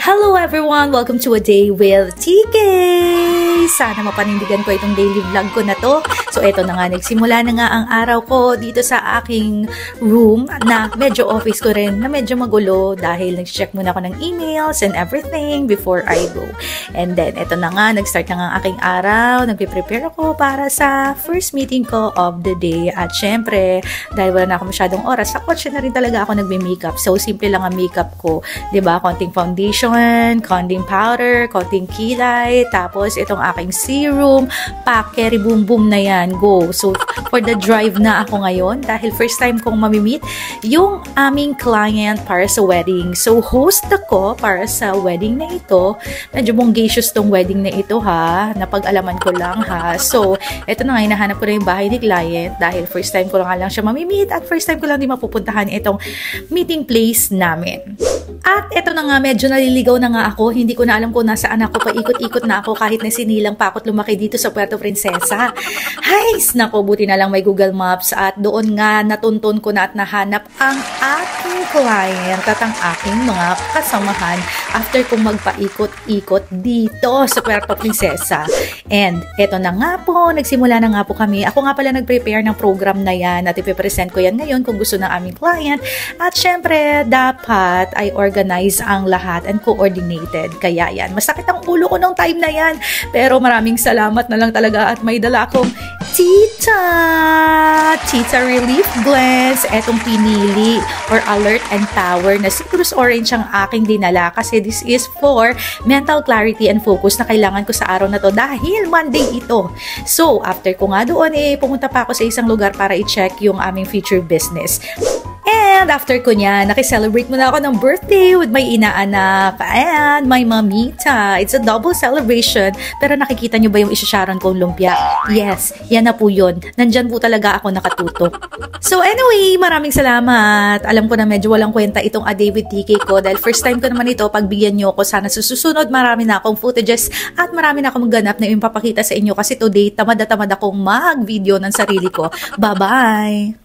Hello everyone! Welcome to A Day with TK! Sana mapanindigan ko itong daily vlog ko na to. So eto na nga, nagsimula na nga ang araw ko dito sa aking room na medyo office ko rin, na medyo magulo dahil nag-check muna ako ng emails and everything before I go. And then eto na nga, nag-start na nga ang aking araw, nagpe-prepare ako para sa first meeting ko of the day. At syempre, dahil wala na ako masyadong oras, sa kotse na rin talaga ako nagme-makeup. So simple lang ang makeup ko, 'di ba? Konting foundation, konting powder, konting kilay, tapos itong aking serum, pack, carry boom boom na yan, go. So, for the drive na ako ngayon, dahil first time kong mamimit yung aming client para sa wedding. So, host ako para sa wedding na ito. Medyo bongacious tong wedding na ito ha, napag-alaman ko lang ha. So, ito na nga, hinahanap ko na yung bahay ni client dahil first time ko lang siya mamimit at first time ko lang din mapupuntahan itong meeting place namin. At eto na nga, medyo naliligaw na nga ako. Hindi ko na alam kung nasaan ako. Paikot-ikot na ako kahit na sinilang pa ako't lumaki dito sa Puerto Princesa. Hay! Nako, buti na lang may Google Maps at doon nga natuntun ko na at nahanap ang aking client at ang aking mga kasamahan after kong magpaikot-ikot dito sa Puerto Princesa. And eto na nga po, nagsimula na nga po kami. Ako nga pala nag-prepare ng program na yan at ipipresent ko yan ngayon kung gusto ng aming client. At syempre, dapat ay organize ang lahat and coordinated. Kaya yan, masakit ang ulo ko nung time na yan. Pero maraming salamat na lang talaga at may dala akong Tita Relief Blends. Etong pinili or Alert and Power na citrus orange ang aking dinala kasi this is for mental clarity and focus na kailangan ko sa araw na to dahil Monday ito. So, after ko nga doon pumunta pa ako sa isang lugar para i-check yung aming future business. And after ko niya, nakiselebrate muna ako ng birthday with my inaanak and my mamita. It's a double celebration. Pero nakikita niyo ba yung isasharon kong lumpia? Yes, yan na po yun. Nandyan po talaga ako nakatutok. So anyway, maraming salamat. Alam ko na medyo walang kwenta itong A Day with TK ko dahil first time ko naman ito. Pagbigyan niyo ako, sana susunod. Marami na akong footages at marami na akong ganap na yung papakita sa inyo kasi today tamad na tamad akong mag-video ng sarili ko. Bye-bye!